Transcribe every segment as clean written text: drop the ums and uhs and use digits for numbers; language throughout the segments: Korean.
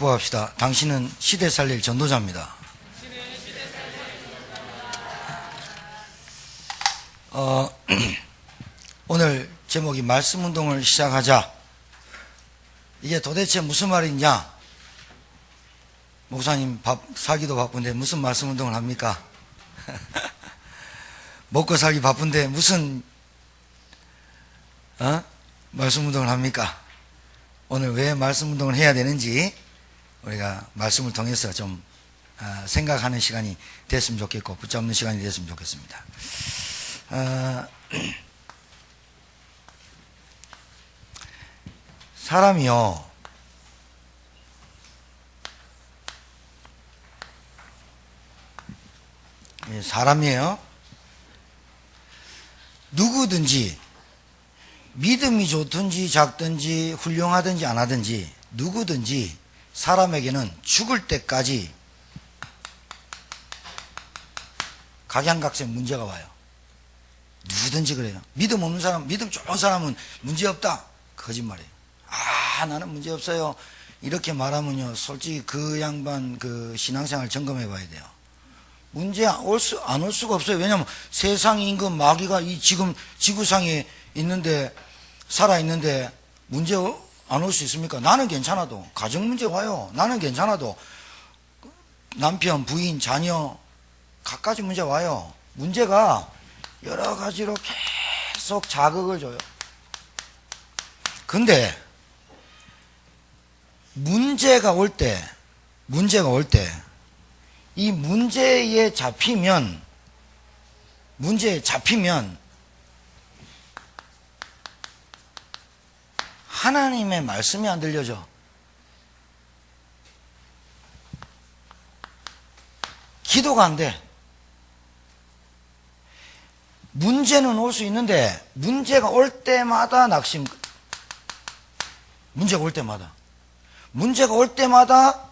구합시다. 당신은 시대 살릴 전도자입니다. 오늘 제목이 말씀운동을 시작하자. 이게 도대체 무슨 말이냐? 목사님 살기도 바쁜데 무슨 말씀운동을 합니까? 먹고 살기 바쁜데 무슨 말씀운동을 합니까? 오늘 왜 말씀운동을 해야 되는지 우리가 말씀을 통해서 좀 생각하는 시간이 됐으면 좋겠고 붙잡는 시간이 됐으면 좋겠습니다. 사람이요, 사람이에요. 누구든지 믿음이 좋든지 작든지 훌륭하든지 안 하든지 누구든지 사람에게는 죽을 때까지 각양각색 문제가 와요. 누구든지 그래요. 믿음 없는 사람, 믿음 좋은 사람은 문제 없다. 거짓말이에요. 나는 문제 없어요. 이렇게 말하면요, 솔직히 그 양반 그 신앙생활 점검해 봐야 돼요. 문제 안 올 수가 없어요. 왜냐하면 세상 임금 마귀가 이 지금 지구상에 있는데 살아있는데 문제 안 올 수 있습니까? 나는 괜찮아도 가정 문제 와요. 나는 괜찮아도 남편, 부인, 자녀 갖가지 문제 와요. 문제가 여러 가지로 계속 자극을 줘요. 근데 문제가 올 때 이 문제에 잡히면 하나님의 말씀이 안 들려져. 기도가 안 돼. 문제는 올 수 있는데 문제가 올 때마다 낙심. 문제가 올 때마다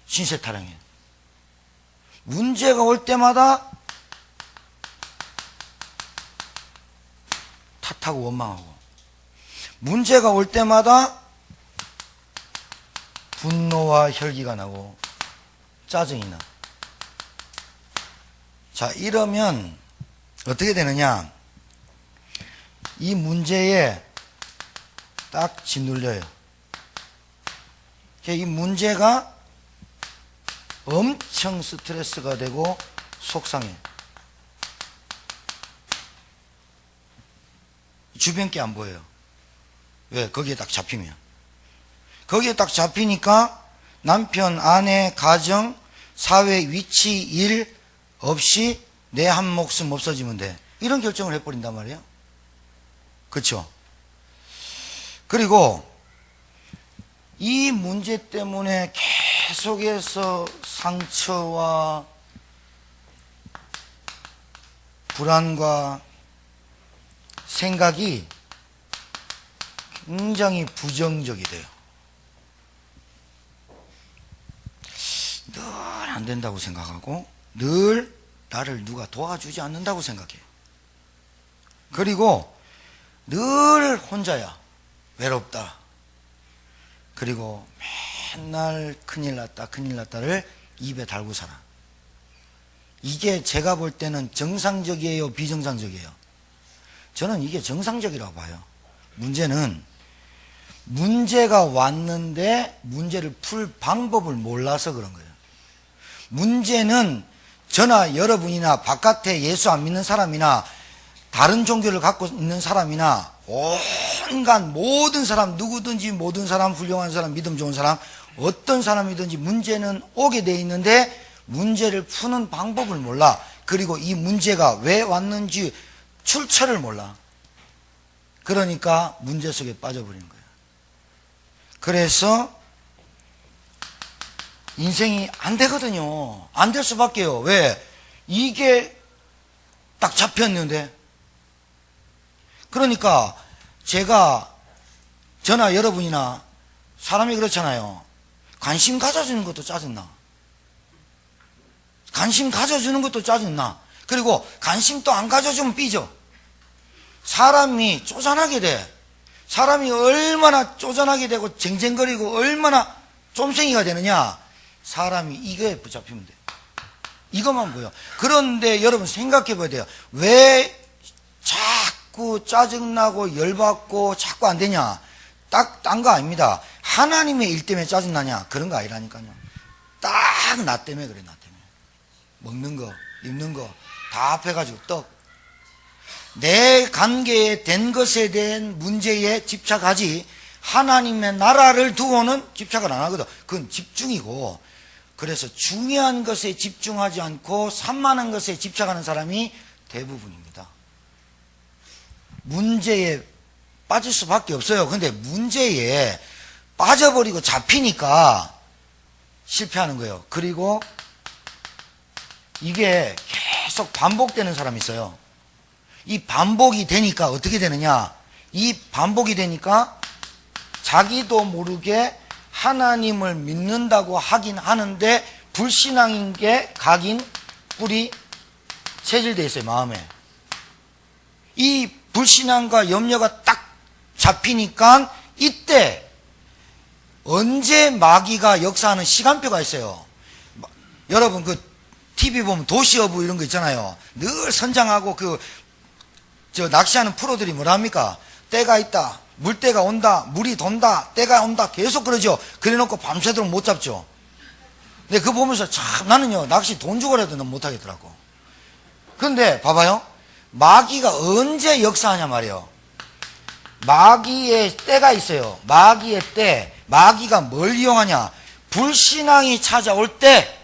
신세 타령해. 문제가 올 때마다 탓하고 원망하고, 문제가 올 때마다 분노와 혈기가 나고 짜증이 나. 자, 이러면 어떻게 되느냐? 이 문제에 딱 짓눌려요. 이 문제가 엄청 스트레스가 되고 속상해. 주변 게 안 보여요. 왜? 거기에 딱 잡히면. 거기에 딱 잡히니까 남편, 아내, 가정, 사회, 위치, 일 없이 내 한 목숨 없어지면 돼. 이런 결정을 해버린단 말이에요. 그렇죠? 그리고 이 문제 때문에 계속해서 상처와 불안과 생각이 굉장히 부정적이 돼요. 늘 안 된다고 생각하고 늘 나를 누가 도와주지 않는다고 생각해요. 그리고 늘 혼자야. 외롭다. 그리고 맨날 큰일 났다를 입에 달고 살아. 이게 제가 볼 때는 정상적이에요, 비정상적이에요? 저는 이게 정상적이라고 봐요. 문제는 문제가 왔는데 문제를 풀 방법을 몰라서 그런 거예요. 문제는 저나 여러분이나 바깥에 예수 안 믿는 사람이나 다른 종교를 갖고 있는 사람이나 온갖 모든 사람, 누구든지 모든 사람, 훌륭한 사람, 믿음 좋은 사람, 어떤 사람이든지 문제는 오게 돼 있는데 문제를 푸는 방법을 몰라. 그리고 이 문제가 왜 왔는지 출처를 몰라. 그러니까 문제 속에 빠져버리는 거예요. 그래서 인생이 안 되거든요. 안 될 수밖에요. 왜? 이게 딱 잡혔는데. 그러니까 제가 저나 여러분이나 사람이 그렇잖아요. 관심 가져주는 것도 짜증나. 관심 가져주는 것도 짜증나. 그리고 관심 또 안 가져주면 삐져. 사람이 쪼잔하게 돼. 사람이 얼마나 쪼잔하게 되고 쟁쟁거리고 얼마나 쫌생이가 되느냐? 사람이 이거에 붙잡히면 돼요. 이것만 보여. 그런데 여러분 생각해 봐야 돼요. 왜 자꾸 짜증나고 열받고 자꾸 안 되냐? 딴 거 아닙니다. 하나님의 일 때문에 짜증나냐? 그런 거 아니라니까요. 딱 나 때문에 그래, 나 때문에. 먹는 거, 입는 거 다 합해가지고 내 관계에 된 것에 대한 문제에 집착하지 하나님의 나라를 두고는 집착을 안 하거든. 그건 집중이고. 그래서 중요한 것에 집중하지 않고 산만한 것에 집착하는 사람이 대부분입니다. 문제에 빠질 수밖에 없어요. 근데 문제에 빠져버리고 잡히니까 실패하는 거예요. 그리고 이게 계속 반복되는 사람이 있어요. 이 반복이 되니까 어떻게 되느냐? 이 반복이 되니까 자기도 모르게 하나님을 믿는다고 하긴 하는데 불신앙인 게 각인 뿔이 체질되어 있어요, 마음에. 이 불신앙과 염려가 딱 잡히니까 이때 언제 마귀가 역사하는 시간표가 있어요. 여러분 그 TV 보면 도시어부 이런 거 있잖아요. 늘 선장하고 낚시하는 프로들이 뭐라 합니까? 때가 있다. 물때가 온다. 물이 돈다. 때가 온다. 계속 그러죠. 그래놓고 밤새도록 못 잡죠. 근데 그거 보면서 참 나는요 낚시 돈 주고라도 난 못하겠더라고. 그런데 봐봐요. 마귀가 언제 역사하냐 말이에요. 마귀의 때가 있어요. 마귀의 때. 마귀가 뭘 이용하냐? 불신앙이 찾아올 때.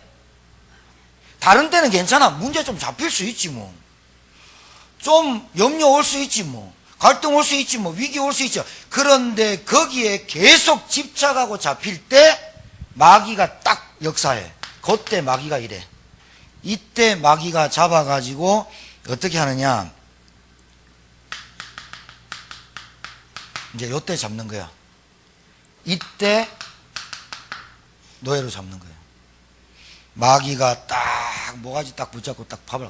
다른 때는 괜찮아. 문제 좀 잡힐 수 있지 뭐. 좀 염려 올 수 있지 뭐. 갈등 올 수 있지 뭐. 위기 올 수 있죠. 그런데 거기에 계속 집착하고 잡힐 때 마귀가 딱 역사해. 그때 마귀가 이래. 이때 마귀가 잡아가지고 어떻게 하느냐? 이제 요때 잡는 거야. 이때 노예로 잡는 거예요. 마귀가 딱 모가지 딱 붙잡고 딱 밥을.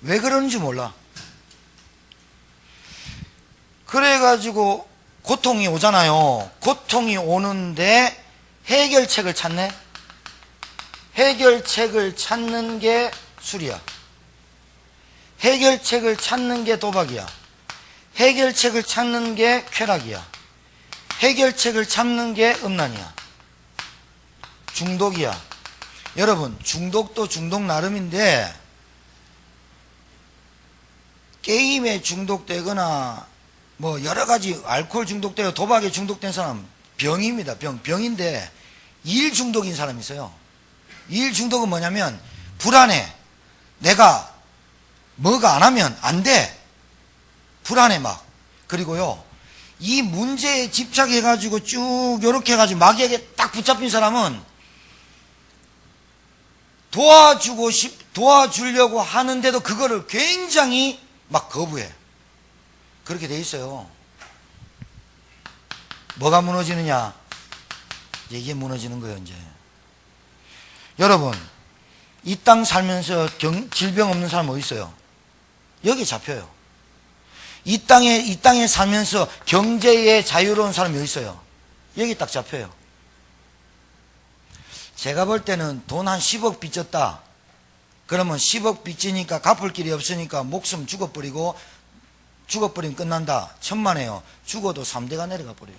왜 그러는지 몰라. 그래가지고 고통이 오잖아요. 고통이 오는데 해결책을 찾네. 해결책을 찾는 게 술이야. 해결책을 찾는 게 도박이야. 해결책을 찾는 게 쾌락이야. 해결책을 찾는 게 음란이야. 중독이야. 여러분 중독도 중독 나름인데 게임에 중독되거나 뭐 여러 가지 알코올 중독되고 도박에 중독된 사람 병입니다. 병인데 일 중독인 사람이 있어요. 일 중독은 뭐냐면 불안해. 내가 뭐가 안 하면 안 돼. 불안해 막. 그리고요 이 문제에 집착해가지고 쭉 요렇게 해가지고 마귀에게 딱 붙잡힌 사람은 도와주려고 하는데도 그거를 굉장히 막 거부해. 그렇게 돼 있어요. 뭐가 무너지느냐? 이게 무너지는 거예요, 이제. 여러분, 이 땅 살면서 질병 없는 사람 어디 있어요? 여기 잡혀요. 이 땅에 살면서 경제에 자유로운 사람이 어디 있어요? 여기 딱 잡혀요. 제가 볼 때는 돈 한 10억 빚졌다. 그러면 10억 빚지니까 갚을 길이 없으니까 목숨 죽어버리면 끝난다. 천만에요. 죽어도 3대가 내려가 버려요.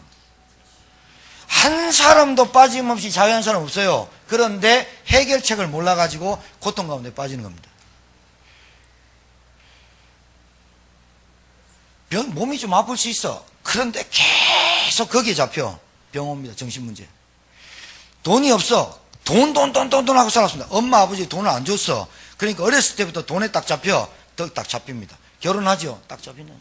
한 사람도 빠짐없이 자유한 사람 없어요. 그런데 해결책을 몰라가지고 고통 가운데 빠지는 겁니다. 몸이 좀 아플 수 있어. 그런데 계속 거기에 잡혀. 병 옵니다. 정신문제. 돈이 없어. 돈 하고 살았습니다. 엄마 아버지 돈을 안 줬어. 그러니까 어렸을 때부터 돈에 딱 잡혀. 딱 잡힙니다. 결혼하죠. 딱 잡히는.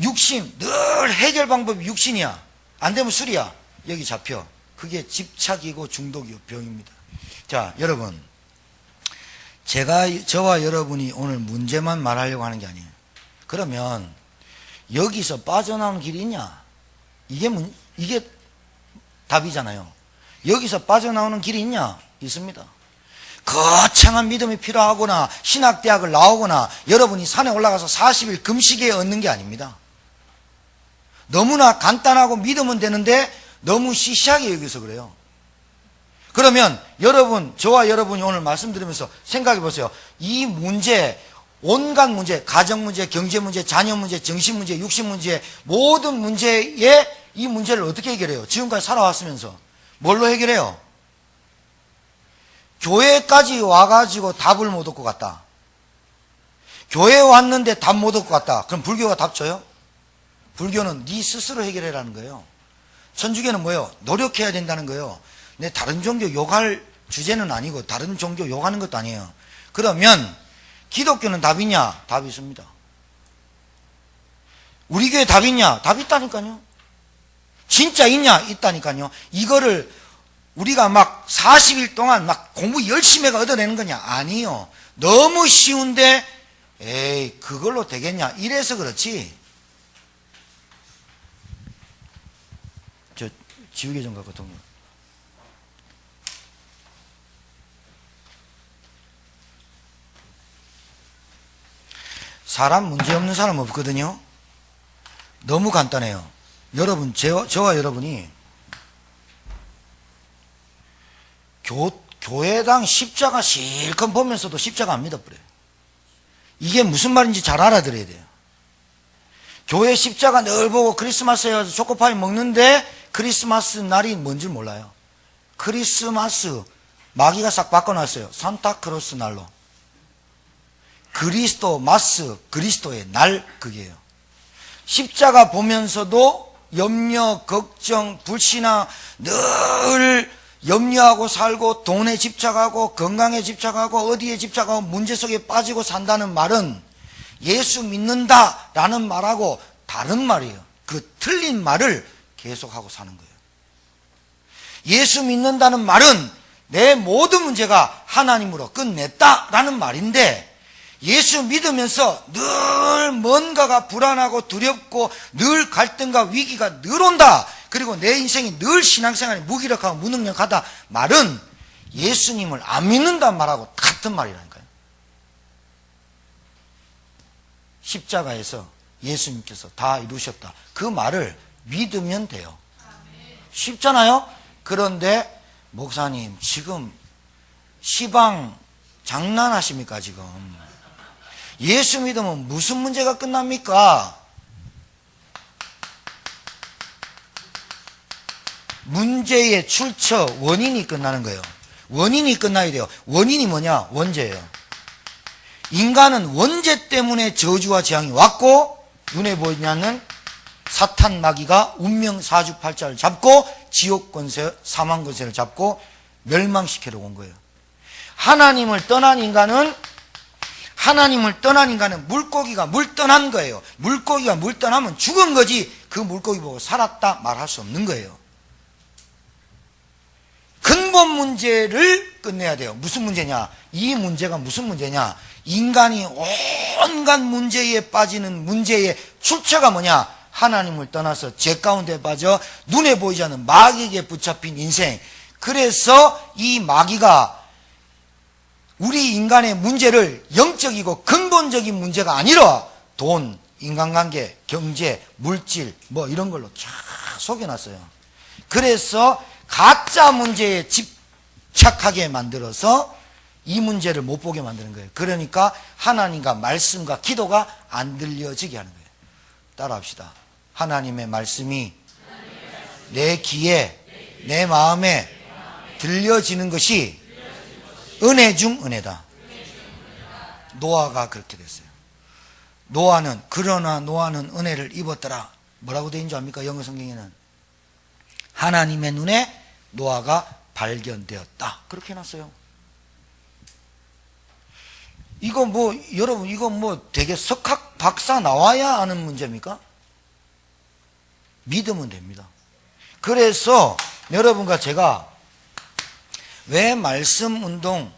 육신. 늘 해결 방법이 육신이야. 안 되면 술이야. 여기 잡혀. 그게 집착이고 중독이고 병입니다. 자, 여러분. 저와 여러분이 오늘 문제만 말하려고 하는 게 아니에요. 그러면 여기서 빠져나오는 길이 있냐? 이게 답이잖아요. 여기서 빠져나오는 길이 있냐? 있습니다. 거창한 믿음이 필요하거나 신학대학을 나오거나 여러분이 산에 올라가서 40일 금식에 얻는 게 아닙니다. 너무나 간단하고 믿으면 되는데 너무 시시하게 여기서 그래요. 그러면 여러분, 저와 여러분이 오늘 말씀드리면서 생각해 보세요. 이 문제, 온갖 문제, 가정 문제, 경제 문제, 자녀 문제, 정신 문제, 육신 문제, 모든 문제에 이 문제를 어떻게 해결해요? 지금까지 살아왔으면서 뭘로 해결해요? 교회까지 와가지고 답을 못 얻고 갔다. 교회에 왔는데 답 못 얻고 갔다. 그럼 불교가 답 줘요? 불교는 네 스스로 해결해라는 거예요. 천주교는 뭐예요? 노력해야 된다는 거예요. 내 다른 종교 욕할 주제는 아니고 다른 종교 욕하는 것도 아니에요. 그러면 기독교는 답 있냐? 답이 있습니다. 우리 교회 답 있냐? 답 있다니까요. 진짜 있냐? 있다니까요. 이거를 우리가 막 40일 동안 막 공부 열심히 해가 얻어내는 거냐? 아니요. 너무 쉬운데 에이 그걸로 되겠냐? 이래서 그렇지. 저 지우개 좀 갖고 동료. 사람 문제 없는 사람 없거든요. 너무 간단해요. 여러분, 저와 여러분이 교회당 십자가 실컷 보면서도 십자가 안 믿어버려요. 이게 무슨 말인지 잘 알아들어야 돼요. 교회 십자가 늘 보고 크리스마스에 가서 초코파이 먹는데 크리스마스 날이 뭔지 몰라요. 크리스마스 마귀가 싹 바꿔놨어요. 산타크로스 날로. 그리스도 마스, 그리스도의 날, 그게요. 십자가 보면서도 염려, 걱정, 불신앙 늘 염려하고 살고 돈에 집착하고 건강에 집착하고 어디에 집착하고 문제 속에 빠지고 산다는 말은 예수 믿는다라는 말하고 다른 말이에요. 그 틀린 말을 계속하고 사는 거예요. 예수 믿는다는 말은 내 모든 문제가 하나님으로 끝냈다라는 말인데 예수 믿으면서 늘 뭔가가 불안하고 두렵고 늘 갈등과 위기가 늘 온다. 그리고 내 인생이 늘 신앙생활이 무기력하고 무능력하다 말은 예수님을 안 믿는다는 말하고 같은 말이라니까요. 십자가에서 예수님께서 다 이루셨다. 그 말을 믿으면 돼요. 쉽잖아요? 그런데 목사님 지금 시방 장난하십니까 지금? 예수 믿으면 무슨 문제가 끝납니까? 문제의 출처, 원인이 끝나는 거예요. 원인이 끝나야 돼요. 원인이 뭐냐? 원죄예요. 인간은 원죄 때문에 저주와 재앙이 왔고 눈에 보이지 않는 사탄 마귀가 운명 사주팔자를 잡고 지옥 권세, 사망 권세를 잡고 멸망시키러 온 거예요. 하나님을 떠난 인간은 물고기가 물 떠난 거예요. 물고기가 물 떠나면 죽은 거지 그 물고기 보고 살았다 말할 수 없는 거예요. 근본 문제를 끝내야 돼요. 무슨 문제냐? 이 문제가 무슨 문제냐? 인간이 온갖 문제에 빠지는 문제의 출처가 뭐냐? 하나님을 떠나서 죄 가운데 빠져 눈에 보이지 않는 마귀에게 붙잡힌 인생. 그래서 이 마귀가 우리 인간의 문제를 영적이고 근본적인 문제가 아니라 돈, 인간관계, 경제, 물질 뭐 이런 걸로 쫙 속여놨어요. 그래서 가짜 문제에 집착하게 만들어서 이 문제를 못 보게 만드는 거예요. 그러니까 하나님과 말씀과 기도가 안 들려지게 하는 거예요. 따라합시다. 하나님의 말씀이 내 귀에 내 마음에 들려지는 것이 은혜 중 은혜다. 노아가 그렇게 됐어요. 그러나 노아는 은혜를 입었더라. 뭐라고 되어 있는 줄 압니까? 영어 성경에는 하나님의 눈에 노아가 발견되었다. 그렇게 해놨어요. 이거 뭐 여러분 이거 뭐 되게 석학 박사 나와야 아는 문제입니까? 믿으면 됩니다. 그래서 여러분과 제가 왜 말씀 운동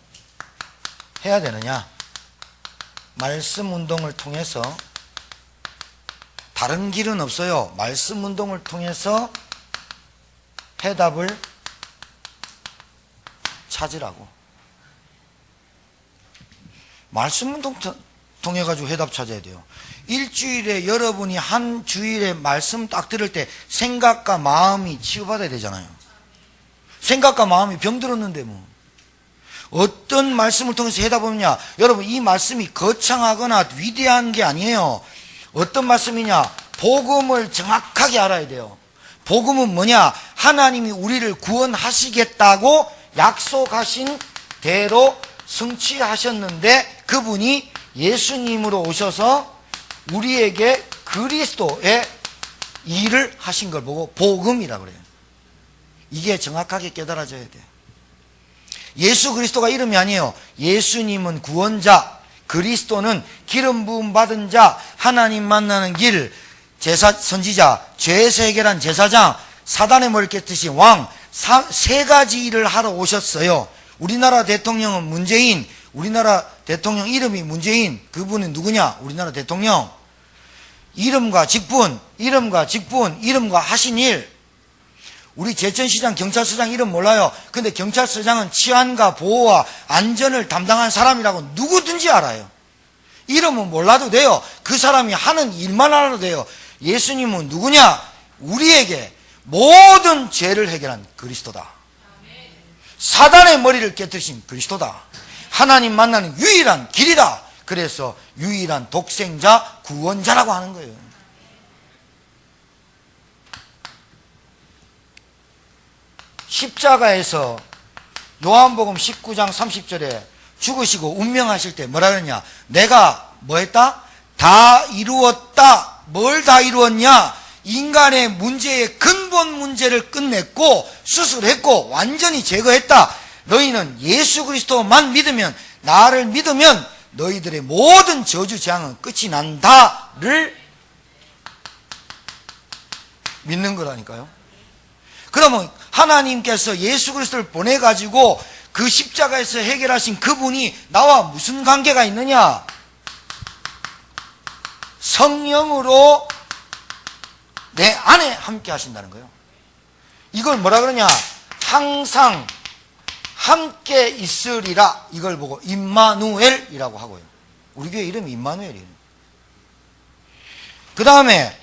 해야 되느냐? 말씀 운동을 통해서 다른 길은 없어요. 말씀 운동을 통해서 해답을 찾으라고. 말씀을 통해 가지고 해답 찾아야 돼요. 일주일에 여러분이 한 주일에 말씀 딱 들을 때 생각과 마음이 치유받아야 되잖아요. 생각과 마음이 병들었는데 뭐 어떤 말씀을 통해서 해답하느냐? 여러분, 이 말씀이 거창하거나 위대한 게 아니에요. 어떤 말씀이냐? 복음을 정확하게 알아야 돼요. 복음은 뭐냐? 하나님이 우리를 구원하시겠다고 약속하신 대로 성취하셨는데, 그분이 예수님으로 오셔서 우리에게 그리스도의 일을 하신 걸 보고 복음이라고 그래요. 이게 정확하게 깨달아져야 돼요. 예수 그리스도가 이름이 아니에요. 예수님은 구원자, 그리스도는 기름 부음 받은 자, 하나님 만나는 길, 제사 선지자, 죄에서 해결한 제사장, 사단의 머리를 깨뜨리신 왕, 세 가지 일을 하러 오셨어요. 우리나라 대통령은 문재인, 우리나라 대통령 이름이 문재인, 그분은 누구냐? 우리나라 대통령. 이름과 직분, 이름과 직분, 이름과 하신 일. 우리 제천시장, 경찰서장 이름 몰라요. 근데 경찰서장은 치안과 보호와 안전을 담당한 사람이라고 누구든지 알아요. 이름은 몰라도 돼요. 그 사람이 하는 일만 알아도 돼요. 예수님은 누구냐? 우리에게 모든 죄를 해결한 그리스도다. 사단의 머리를 깨뜨리신 그리스도다. 하나님 만나는 유일한 길이다. 그래서 유일한 독생자 구원자라고 하는 거예요. 십자가에서 요한복음 19장 30절에 죽으시고 운명하실 때 뭐라 그러냐? 내가 뭐 했다? 다 이루었다. 뭘 다 이루었냐? 인간의 문제의 근본 문제를 끝냈고 수술했고 완전히 제거했다. 너희는 예수 그리스도만 믿으면, 나를 믿으면 너희들의 모든 저주 재앙은 끝이 난다를 믿는 거라니까요. 그러면 하나님께서 예수 그리스도를 보내가지고 그 십자가에서 해결하신 그분이 나와 무슨 관계가 있느냐? 성령으로 내 안에 함께 하신다는 거예요. 이걸 뭐라 그러냐? 항상 함께 있으리라. 이걸 보고 임마누엘이라고 하고요. 우리 교회 이름이 임마누엘이에요. 그 다음에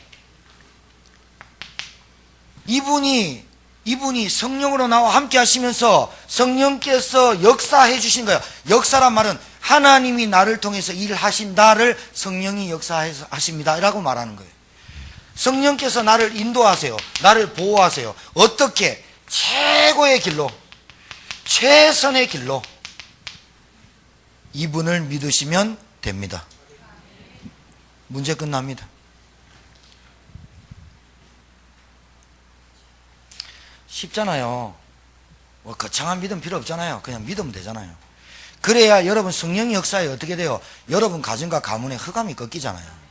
이분이 성령으로 나와 함께 하시면서 성령께서 역사해 주신 거예요. 역사란 말은 하나님이 나를 통해서 일하신다를 성령이 역사하십니다 라고 말하는 거예요. 성령께서 나를 인도하세요. 나를 보호하세요. 어떻게? 최고의 길로, 최선의 길로 이분을 믿으시면 됩니다. 문제 끝납니다. 쉽잖아요. 뭐 거창한 믿음 필요 없잖아요. 그냥 믿으면 되잖아요. 그래야 여러분 성령의 역사에 어떻게 돼요? 여러분 가정과 가문에 흑암이 꺾이잖아요.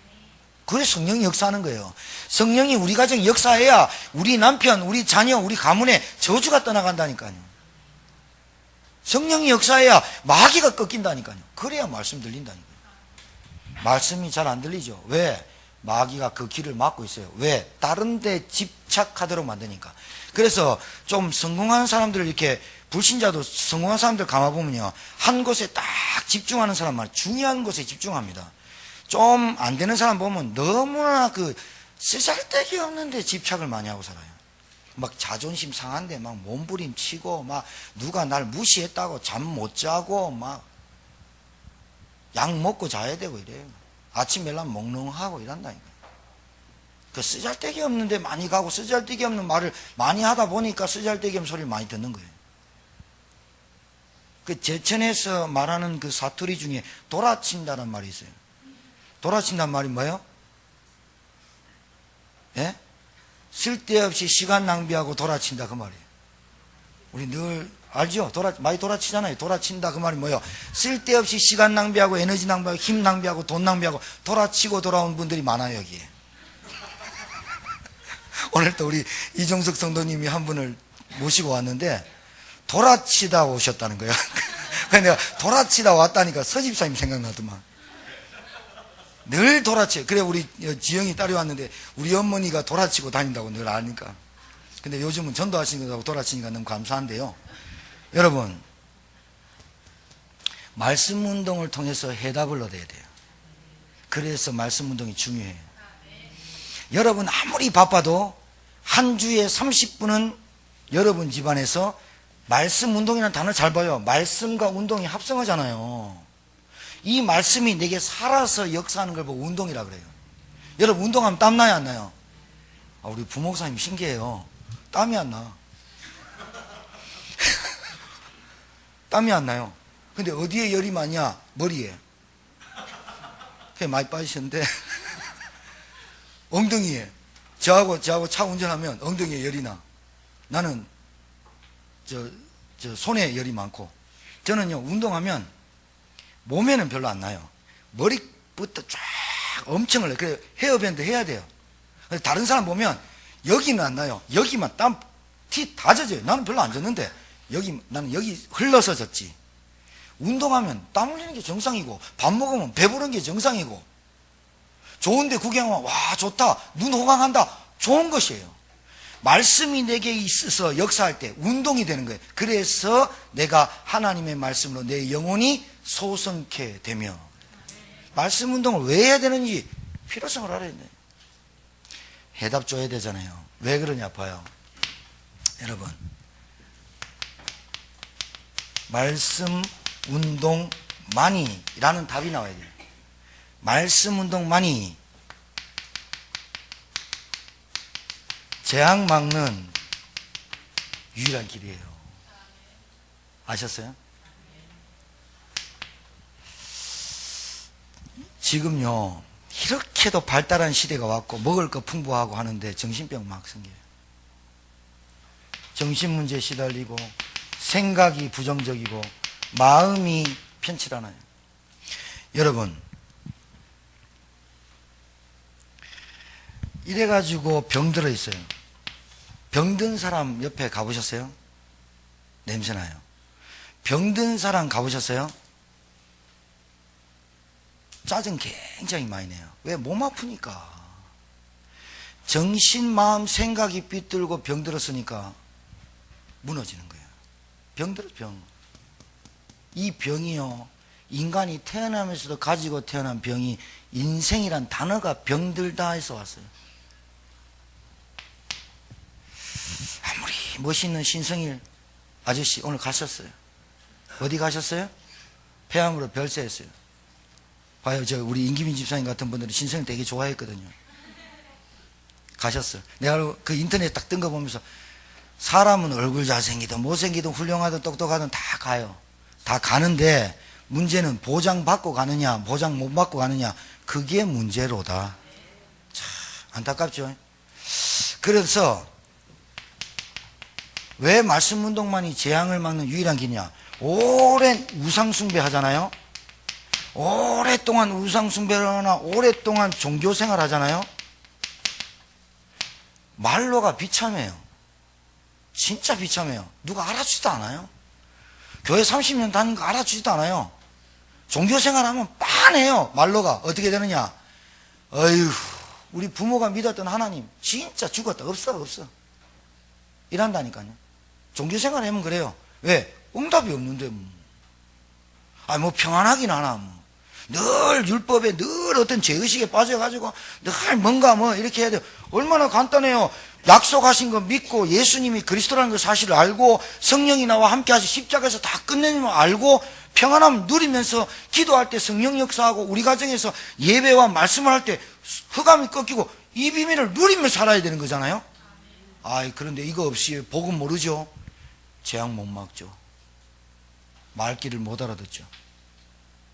그래서 성령이 역사하는 거예요. 성령이 우리 가정에 역사해야 우리 남편, 우리 자녀, 우리 가문에 저주가 떠나간다니까요. 성령이 역사해야 마귀가 꺾인다니까요. 그래야 말씀 들린다니까요. 말씀이 잘 안 들리죠. 왜? 마귀가 그 길을 막고 있어요. 왜? 다른 데 집착하도록 만드니까. 그래서 좀 성공한 사람들, 이렇게 불신자도 성공한 사람들 가만보면요, 한 곳에 딱 집중하는 사람만 중요한 곳에 집중합니다. 좀 안 되는 사람 보면 너무나 그 쓰잘데기 없는데 집착을 많이 하고 살아요. 막 자존심 상한데 막 몸부림치고, 막 누가 날 무시했다고 잠 못 자고, 막 약 먹고 자야 되고 이래요. 아침 일어나면 몽롱하고 이런다니까. 그 쓰잘데기 없는데 많이 가고 쓰잘데기 없는 말을 많이 하다 보니까 쓰잘데기 없는 소리를 많이 듣는 거예요. 그 제천에서 말하는 그 사투리 중에 돌아친다는 말이 있어요. 돌아친다는 말이 뭐예요? 예? 쓸데없이 시간 낭비하고 돌아친다 그 말이에요. 우리 늘 알죠? 많이 돌아치잖아요. 돌아친다 그 말이 뭐예요? 쓸데없이 시간 낭비하고 에너지 낭비하고 힘 낭비하고 돈 낭비하고 돌아치고 돌아온 분들이 많아요 여기에. 오늘 또 우리 이종석 성도님이 한 분을 모시고 왔는데 돌아치다 오셨다는 거예요. 그래서 내가 돌아치다 왔다니까 서집사님 생각나더만. 늘 돌아치. 그래 우리 지영이 딸이 왔는데 우리 어머니가 돌아치고 다닌다고 늘 아니까. 근데 요즘은 전도하시는 거라고 돌아치니까 너무 감사한데요. 여러분, 말씀 운동을 통해서 해답을 얻어야 돼요. 그래서 말씀 운동이 중요해요. 여러분 아무리 바빠도 한 주에 30분은 여러분 집안에서 말씀 운동이라는 단어 잘 봐요. 말씀과 운동이 합성하잖아요. 이 말씀이 내게 살아서 역사하는 걸 보고 운동이라 그래요. 여러분 운동하면 땀 나요 안 나요? 우리 부목사님 신기해요. 땀이 안 나. 땀이 안 나요. 근데 어디에 열이 많냐? 머리에. 그게 많이 빠지셨는데 엉덩이에. 저하고 차 운전하면 엉덩이에 열이 나. 나는 저 손에 열이 많고. 저는요 운동하면 몸에는 별로 안 나요. 머리부터 쫙 엄청 흘러요. 그래서 헤어밴드 해야 돼요. 다른 사람 보면 여기는 안 나요. 여기만 땀 티 다 젖어요. 나는 별로 안 젖는데 나는 여기 흘러서 젖지. 운동하면 땀 흘리는 게 정상이고 밥 먹으면 배부른 게 정상이고 좋은데 구경하면 와 좋다 눈 호강한다 좋은 것이에요. 말씀이 내게 있어서 역사할 때 운동이 되는 거예요. 그래서 내가 하나님의 말씀으로 내 영혼이 소성케 되며 말씀 운동을 왜 해야 되는지 필요성을 알아야 돼. 해답 줘야 되잖아요. 왜 그러냐 봐요. 여러분 말씀 운동만이라는 답이 나와야 돼요. 말씀 운동만이 재앙 막는 유일한 길이에요. 아셨어요? 지금요 이렇게도 발달한 시대가 왔고 먹을 거 풍부하고 하는데 정신병 막 생겨요. 정신문제에 시달리고 생각이 부정적이고 마음이 편치 않아요. 여러분 이래가지고 병들어 있어요. 병든 사람 옆에 가보셨어요? 냄새나요. 병든 사람 가보셨어요? 짜증 굉장히 많이 내요. 왜? 몸 아프니까. 정신, 마음, 생각이 삐뚤고 병들었으니까 무너지는 거예요. 병들어 병. 이 병이요 인간이 태어나면서도 가지고 태어난 병이 인생이란 단어가 병들다 해서 왔어요. 아무리 멋있는 신성일 아저씨 오늘 가셨어요. 어디 가셨어요? 폐암으로 별세했어요. 봐요, 우리 임기민 집사님 같은 분들은 신성일 되게 좋아했거든요. 가셨어요. 내가 그 인터넷 딱 뜬 거 보면서 사람은 얼굴 잘생기든 못생기든 훌륭하든 똑똑하든 다 가요. 다 가는데 문제는 보장 받고 가느냐 보장 못 받고 가느냐 그게 문제로다. 참 안타깝죠. 그래서 왜 말씀 운동만이 재앙을 막는 유일한 길이냐. 오랜 우상숭배 하잖아요. 오랫동안 우상숭배를 하거나 오랫동안 종교생활 하잖아요. 말로가 비참해요. 진짜 비참해요. 누가 알아주지도 않아요. 교회 30년 다닌 거 알아주지도 않아요. 종교생활 하면 빤해요. 말로가 어떻게 되느냐. 어휴 우리 부모가 믿었던 하나님 진짜 죽었다. 없어 이란다니까요. 종교생활 하면 그래요. 왜? 응답이 없는데 뭐 평안하긴 하나 늘 율법에 늘 어떤 죄의식에 빠져가지고 늘 뭔가 이렇게 해야 돼요. 얼마나 간단해요. 약속하신 거 믿고 예수님이 그리스도라는 걸 사실을 알고 성령이 나와 함께 하시 십자가에서 다 끝내는 걸 알고 평안함 누리면서 기도할 때 성령 역사하고 우리 가정에서 예배와 말씀을 할 때 흑암이 꺾이고 이 비밀을 누리며 살아야 되는 거잖아요. 그런데 이거 없이 복음 모르죠. 재앙 못 막죠. 말귀를 못 알아듣죠.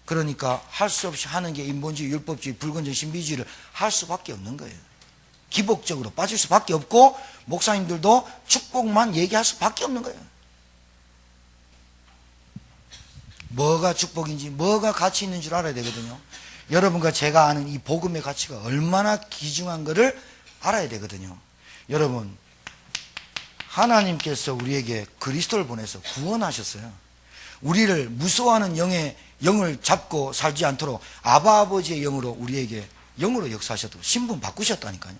그러니까 할 수 없이 하는 게 인본주의, 율법주의, 불건전, 신비주의를 할 수밖에 없는 거예요. 기복적으로 빠질 수밖에 없고 목사님들도 축복만 얘기할 수밖에 없는 거예요. 뭐가 축복인지 뭐가 가치 있는 줄 알아야 되거든요. 여러분과 제가 아는 이 복음의 가치가 얼마나 귀중한 것을 알아야 되거든요. 여러분 하나님께서 우리에게 그리스도를 보내서 구원하셨어요. 우리를 무서워하는 영을 잡고 살지 않도록 아바 아버지의 영으로 우리에게 영으로 역사하셨고 신분 바꾸셨다니까요.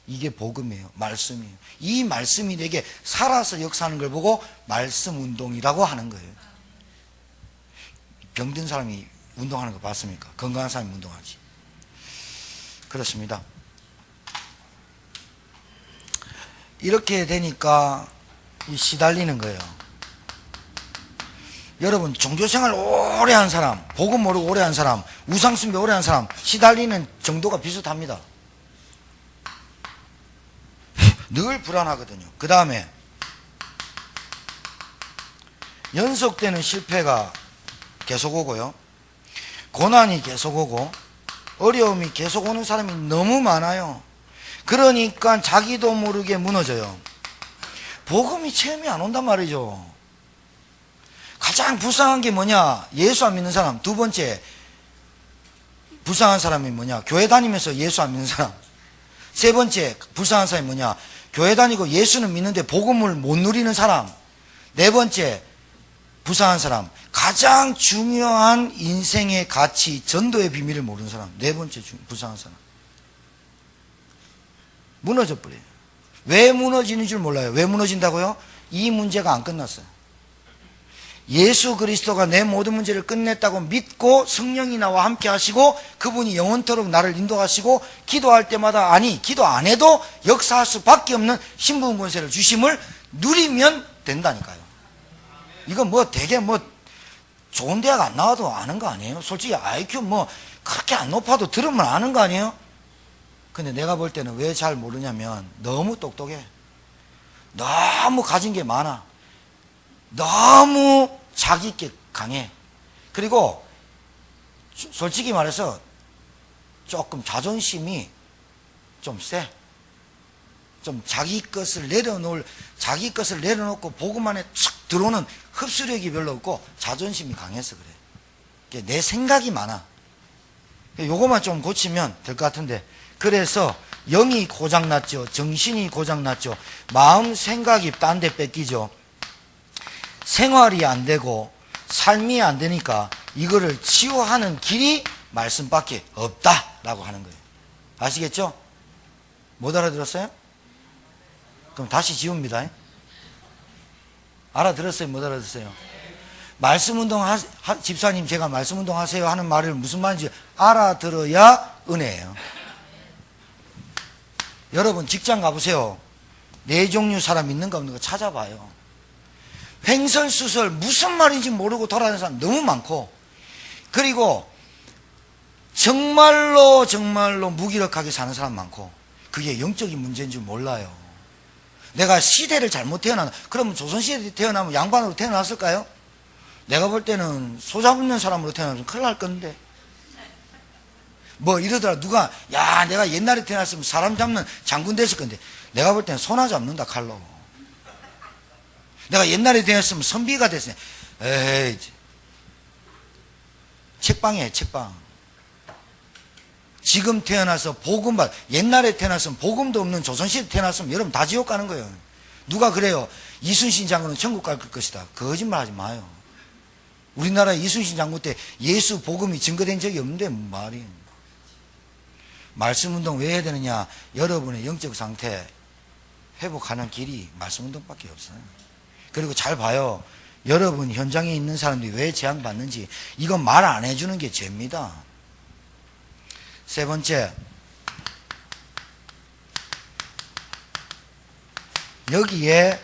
이게 복음이에요. 말씀이에요. 이 말씀이 내게 살아서 역사하는 걸 보고 말씀 운동이라고 하는 거예요. 병든 사람이 운동하는 거 봤습니까? 건강한 사람이 운동하지. 그렇습니다. 이렇게 되니까 시달리는 거예요. 여러분, 종교생활 오래 한 사람, 복음 모르고 오래 한 사람, 우상숭배 오래 한 사람, 시달리는 정도가 비슷합니다. 늘 불안하거든요. 그 다음에 연속되는 실패가 계속 오고요. 고난이 계속 오고 어려움이 계속 오는 사람이 너무 많아요. 그러니까 자기도 모르게 무너져요. 복음이 체험이 안 온단 말이죠. 가장 불쌍한 게 뭐냐? 예수 안 믿는 사람. 두 번째 불쌍한 사람이 뭐냐? 교회 다니면서 예수 안 믿는 사람. 세 번째 불쌍한 사람이 뭐냐? 교회 다니고 예수는 믿는데 복음을 못 누리는 사람. 네 번째 불쌍한 사람, 가장 중요한 인생의 가치, 전도의 비밀을 모르는 사람. 네 번째 불쌍한 사람. 무너져 버려요. 왜 무너지는 줄 몰라요. 왜 무너진다고요? 이 문제가 안 끝났어요. 예수 그리스도가 내 모든 문제를 끝냈다고 믿고 성령이 나와 함께 하시고 그분이 영원토록 나를 인도하시고 기도할 때마다, 아니 기도 안 해도 역사할 수밖에 없는 신분 권세를 주심을 누리면 된다니까요. 이건 뭐 되게 뭐 좋은 대학 안 나와도 아는 거 아니에요? 솔직히 IQ 뭐 그렇게 안 높아도 들으면 아는 거 아니에요? 근데 내가 볼 때는 왜 잘 모르냐면 너무 똑똑해. 너무 가진 게 많아. 너무 자기 있게 강해. 그리고 솔직히 말해서 조금 자존심이 좀 세. 좀 자기 것을 내려놓고 복음 안에 촥 들어오는 흡수력이 별로 없고 자존심이 강해서 그래. 내 생각이 많아. 요거만 좀 고치면 될 것 같은데, 그래서 영이 고장났죠. 정신이 고장났죠. 마음 생각이 딴 데 뺏기죠. 생활이 안 되고 삶이 안 되니까 이거를 치유하는 길이 말씀밖에 없다라고 하는 거예요. 아시겠죠? 못 알아들었어요? 그럼 다시 지웁니다. 알아들었어요? 못 알아들었어요? 말씀운동 집사님 제가 말씀운동 하세요 하는 말을 무슨 말인지 알아들어야 은혜예요. 여러분 직장 가보세요. 네 종류 사람 있는 거 없는 거 찾아봐요. 횡설수설 무슨 말인지 모르고 돌아다니는 사람 너무 많고, 그리고 정말로 무기력하게 사는 사람 많고, 그게 영적인 문제인 줄 몰라요. 내가 시대를 잘못 태어났나? 그러면 조선시대에 태어나면 양반으로 태어났을까요? 내가 볼 때는 소잡는 사람으로 태어나면 큰일 날 건데. 뭐 이러더라. 누가 야 내가 옛날에 태어났으면 사람 잡는 장군 됐을 건데, 내가 볼 때는 소나 잡는다 칼로. 내가 옛날에 태어났으면 선비가 됐어요. 에이, 책방이에요. 책방. 지금 태어나서 복음받, 옛날에 태어났으면 복음도 없는 조선시대 태어났으면 여러분 다 지옥 가는 거예요. 누가 그래요? 이순신 장군은 천국 갈 것이다. 거짓말 하지 마요. 우리나라 이순신 장군 때 예수 복음이 증거된 적이 없는데 말이. 말씀운동 왜 해야 되느냐? 여러분의 영적 상태 회복하는 길이 말씀운동밖에 없어요. 그리고 잘 봐요. 여러분 현장에 있는 사람들이 왜 재앙받는지 이건 말 안 해주는 게 죄입니다. 세 번째, 여기에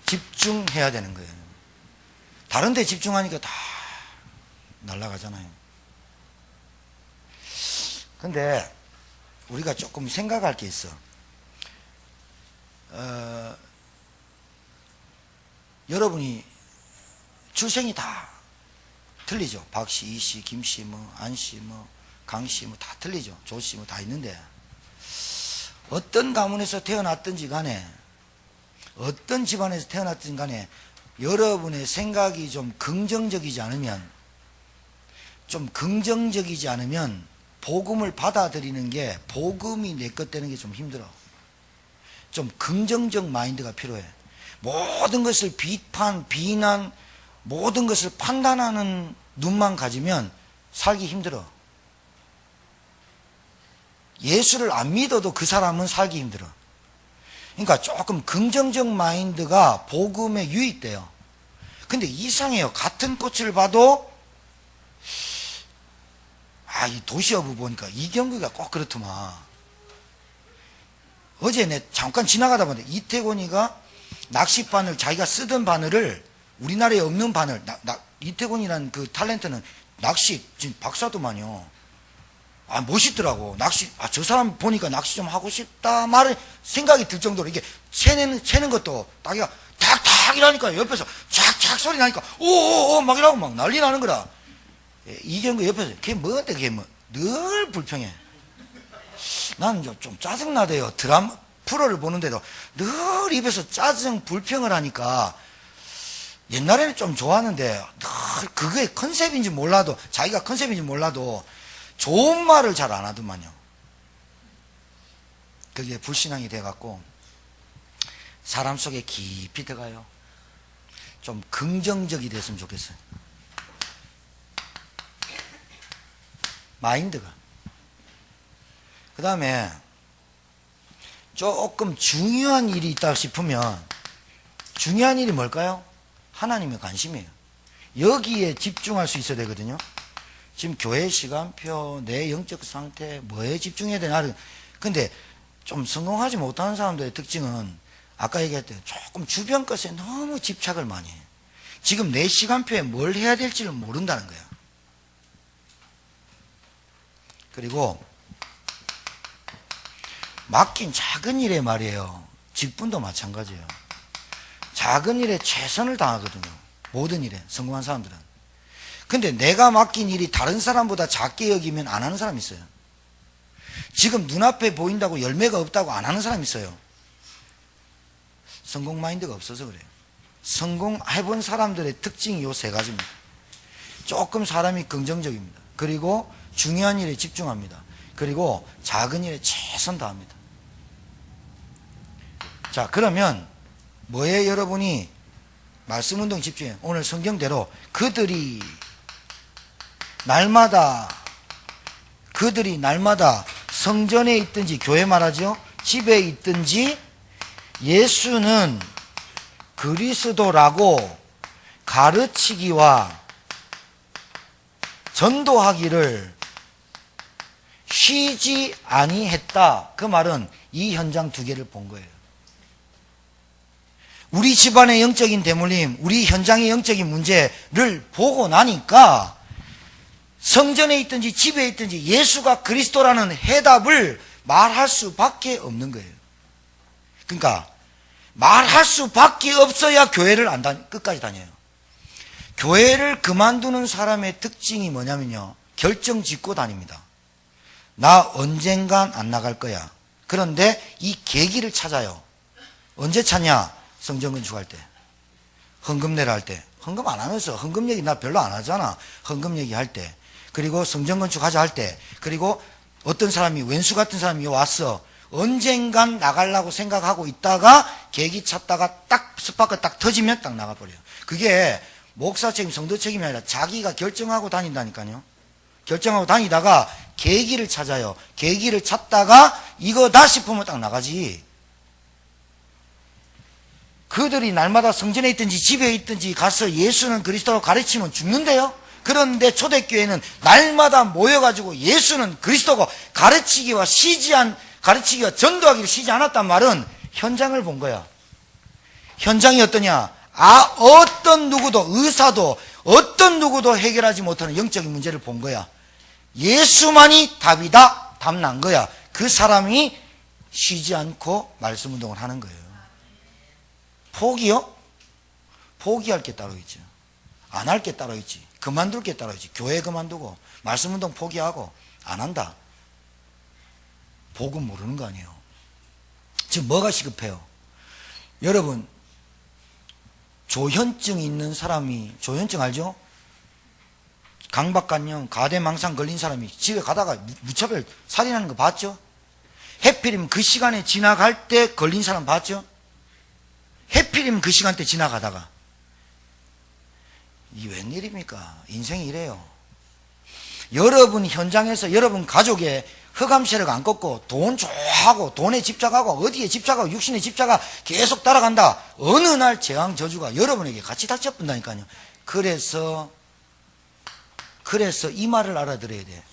집중해야 되는 거예요. 다른 데 집중하니까 다 날아가잖아요. 근데 우리가 조금 생각할 게 있어. 여러분이 출생이 다 틀리죠. 박씨, 이씨, 김씨, 뭐 안씨, 뭐 강씨, 뭐 다 틀리죠. 조씨, 뭐 다 있는데, 어떤 가문에서 태어났든지 간에, 어떤 집안에서 태어났든지 간에, 여러분의 생각이 좀 긍정적이지 않으면, 복음을 받아들이는 게, 복음이 내 것 되는 게 좀 힘들어. 좀 긍정적 마인드가 필요해. 모든 것을 비난, 모든 것을 판단하는 눈만 가지면 살기 힘들어. 예수를 안 믿어도 그 사람은 살기 힘들어. 그러니까 조금 긍정적 마인드가 복음에 유익돼요. 근데 이상해요. 같은 꽃을 봐도 이 도시어부 보니까 이경규가 꼭 그렇더만. 어제 내 잠깐 지나가다 보는데 이태곤이가 낚싯바늘, 자기가 쓰던 바늘을, 우리나라에 없는 바늘, 이태곤이라는 그 탤런트는 낚시 지금 박사도만요. 멋있더라고. 낚시, 저 사람 보니까 낚시 좀 하고 싶다 말을 생각이 들 정도로, 이게 채는 것도 딱이가 탁탁 이라니까 옆에서 쫙쫙 소리 나니까 오오오 막 이러고 막 난리 나는 거라. 이경규 옆에서 걔 뭔데, 걔 뭐 늘 불평해. 나는 좀 짜증나대요. 드라마 프로를 보는데도 늘 입에서 짜증 불평을 하니까, 옛날에는 좀 좋았는데 늘 그게 컨셉인지 몰라도, 자기가 컨셉인지 몰라도 좋은 말을 잘 안 하더만요. 그게 불신앙이 돼갖고 사람 속에 깊이 들어가요. 좀 긍정적이 됐으면 좋겠어요. 마인드가. 그 다음에 조금 중요한 일이 있다 싶으면, 중요한 일이 뭘까요? 하나님의 관심이에요. 여기에 집중할 수 있어야 되거든요. 지금 교회 시간표, 내 영적 상태, 뭐에 집중해야 되나. 근데 좀 성공하지 못하는 사람들의 특징은 아까 얘기했듯이 조금 주변 것에 너무 집착을 많이 해요. 지금 내 시간표에 뭘 해야 될지를 모른다는 거야. 그리고 맡긴 작은 일에 말이에요. 직분도 마찬가지예요. 작은 일에 최선을 다하거든요. 모든 일에 성공한 사람들은. 근데 내가 맡긴 일이 다른 사람보다 작게 여기면 안 하는 사람이 있어요. 지금 눈앞에 보인다고 열매가 없다고 안 하는 사람이 있어요. 성공 마인드가 없어서 그래요. 성공해본 사람들의 특징이 요 세 가지입니다. 조금 사람이 긍정적입니다. 그리고 중요한 일에 집중합니다. 그리고 작은 일에 최선 다합니다. 자, 그러면 뭐에 여러분이 말씀운동 집중해. 오늘 성경대로 그들이 날마다 성전에 있든지, 교회 말하죠, 집에 있든지 예수는 그리스도라고 가르치기와 전도하기를 쉬지 아니했다. 그 말은 이 현장 두 개를 본 거예요. 우리 집안의 영적인 대물림, 우리 현장의 영적인 문제를 보고 나니까 성전에 있든지 집에 있든지 예수가 그리스도라는 해답을 말할 수밖에 없는 거예요. 그러니까 말할 수밖에 없어야 교회를 끝까지 다녀요. 교회를 그만두는 사람의 특징이 뭐냐면요, 결정 짓고 다닙니다. 나 언젠간 안 나갈 거야. 그런데 이 계기를 찾아요. 언제 찾냐? 성전 건축할 때, 헌금 내라 할 때. 헌금 안 하면서, 헌금 얘기 나 별로 안 하잖아. 헌금 얘기할 때. 그리고 성전 건축하자 할 때. 그리고 어떤 사람이, 왼수 같은 사람이 왔어. 언젠간 나가려고 생각하고 있다가 계기 찾다가 딱 스파크 딱 터지면 딱 나가버려요. 그게 목사 책임, 성도 책임이 아니라 자기가 결정하고 다닌다니까요. 결정하고 다니다가 계기를 찾아요. 계기를 찾다가 이거다 싶으면 딱 나가지. 그들이 날마다 성전에 있든지 집에 있든지 가서 예수는 그리스도로 가르치면 죽는데요. 그런데 초대교회는 날마다 모여가지고 예수는 그리스도고 가르치기와 전도하기를 쉬지 않았단 말은 현장을 본 거야. 현장이 어떠냐? 어떤 누구도, 의사도 어떤 누구도 해결하지 못하는 영적인 문제를 본 거야. 예수만이 답이다. 답 난 거야. 그 사람이 쉬지 않고 말씀 운동을 하는 거예요. 포기요? 포기할 게 따로 있죠. 안 할 게 따로 있지. 그만둘 게 따로 있지. 교회 그만두고 말씀 운동 포기하고 안 한다. 복음 모르는 거 아니에요. 지금 뭐가 시급해요? 여러분, 조현증 있는 사람이, 조현증 알죠? 강박관념, 가대망상 걸린 사람이 집에 가다가 무차별 살인하는 거 봤죠? 해필이면 그 시간에 지나갈 때 걸린 사람 봤죠? 해필이면 그 시간대 지나가다가. 이 웬일입니까? 인생이 이래요. 여러분 현장에서 여러분 가족의 흑암세력 안 꺾고 돈 좋아하고 돈에 집착하고 어디에 집착하고 육신에 집착하고 계속 따라간다. 어느 날 재앙 저주가 여러분에게 같이 닥쳐본다니까요. 그래서 이 말을 알아들어야 돼.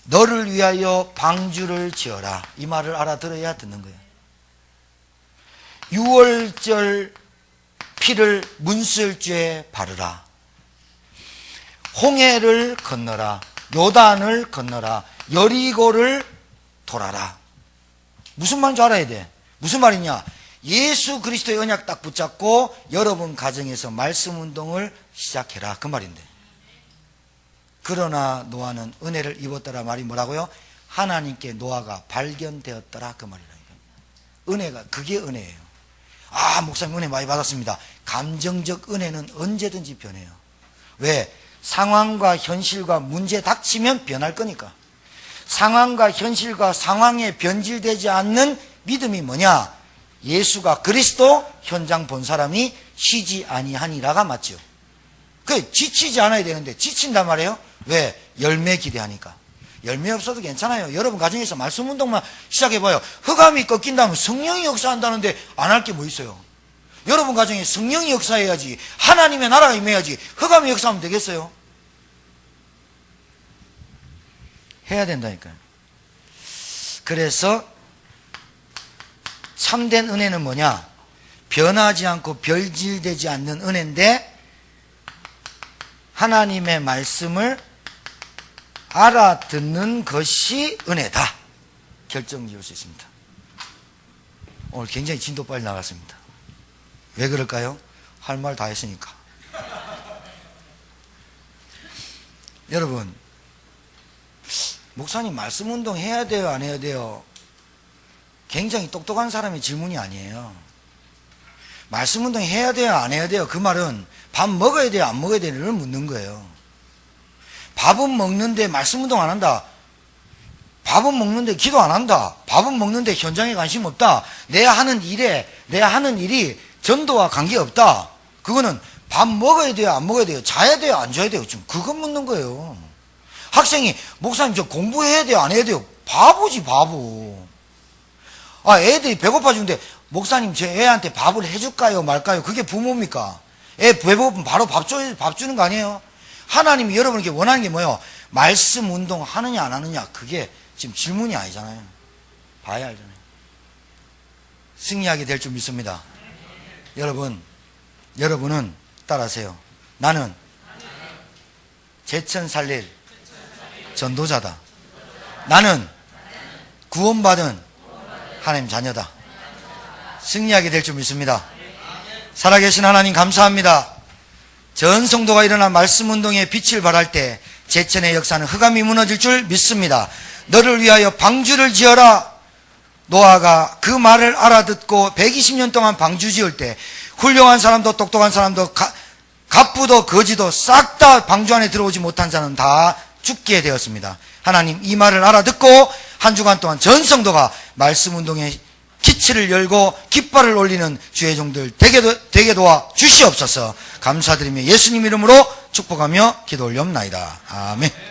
너를 위하여 방주를 지어라. 이 말을 알아들어야 듣는 거예요. 유월절 피를 문설주에 바르라. 홍해를 건너라. 요단을 건너라. 여리고를 돌아라. 무슨 말인지 알아야 돼. 무슨 말이냐? 예수 그리스도의 언약 딱 붙잡고 여러분 가정에서 말씀 운동을 시작해라. 그 말인데. 그러나 노아는 은혜를 입었더라 말이 뭐라고요? 하나님께 노아가 발견되었더라. 그 말이라니까요. 은혜가, 그게 은혜예요. 아, 목사님 은혜 많이 받았습니다. 감정적 은혜는 언제든지 변해요. 왜? 상황과 현실과 문제 닥치면 변할 거니까. 상황과 현실과 상황에 변질되지 않는 믿음이 뭐냐? 예수가 그리스도, 현장 본 사람이 쉬지 아니하니라가 맞죠. 그 지치지 않아야 되는데 지친단 말이에요. 왜? 열매 기대하니까. 열매 없어도 괜찮아요. 여러분 가정에서 말씀 운동만 시작해봐요. 흑암이 꺾인다면 성령이 역사한다는데 안 할 게 뭐 있어요? 여러분 가정에 성령이 역사해야지, 하나님의 나라가 임해야지, 흑암이 역사하면 되겠어요? 해야 된다니까요. 그래서 참된 은혜는 뭐냐? 변하지 않고 별질되지 않는 은혜인데, 하나님의 말씀을 알아듣는 것이 은혜다. 결정 지을 수 있습니다. 오늘 굉장히 진도 빨리 나갔습니다. 왜 그럴까요? 할 말 다 했으니까. 여러분, 목사님 말씀 운동 해야 돼요, 안 해야 돼요? 굉장히 똑똑한 사람의 질문이 아니에요. 말씀 운동 해야 돼요, 안 해야 돼요? 그 말은 밥 먹어야 돼요, 안 먹어야 돼요를 묻는 거예요. 밥은 먹는데 말씀 운동 안 한다. 밥은 먹는데 기도 안 한다. 밥은 먹는데 현장에 관심 없다. 내 하는 일이 전도와 관계없다. 그거는 밥 먹어야 돼요, 안 먹어야 돼요? 자야 돼요, 안 자야 돼요? 지금 그거 묻는 거예요. 학생이 목사님 저 공부해야 돼요, 안 해야 돼요? 바보지, 바보. 아, 애들이 배고파 죽는데 목사님 제 애한테 밥을 해줄까요, 말까요? 그게 부모입니까? 애 배고프면 바로 밥 주는 거 아니에요? 하나님이 여러분에게 원하는 게 뭐예요? 말씀 운동 하느냐 안 하느냐, 그게 지금 질문이 아니잖아요. 봐야 알잖아요. 승리하게 될 줄 믿습니다. 여러분은 따라하세요. 나는 제천 살릴 전도자다. 나는 구원받은 하나님 자녀다. 승리하게 될 줄 믿습니다. 살아계신 하나님 감사합니다. 전 성도가 일어난 말씀 운동에 빛을 발할 때 제천의 역사는 흑암이 무너질 줄 믿습니다. 너를 위하여 방주를 지어라. 노아가 그 말을 알아듣고 120년 동안 방주 지을 때 훌륭한 사람도 똑똑한 사람도 갑부도 거지도 싹 다 방주 안에 들어오지 못한 자는 다 죽게 되었습니다. 하나님, 이 말을 알아듣고 한 주간 동안 전 성도가 말씀 운동에 기치를 열고 깃발을 올리는 주의 종들 되게 도와 주시옵소서. 감사드리며 예수님 이름으로 축복하며 기도 올려옵나이다. 아멘.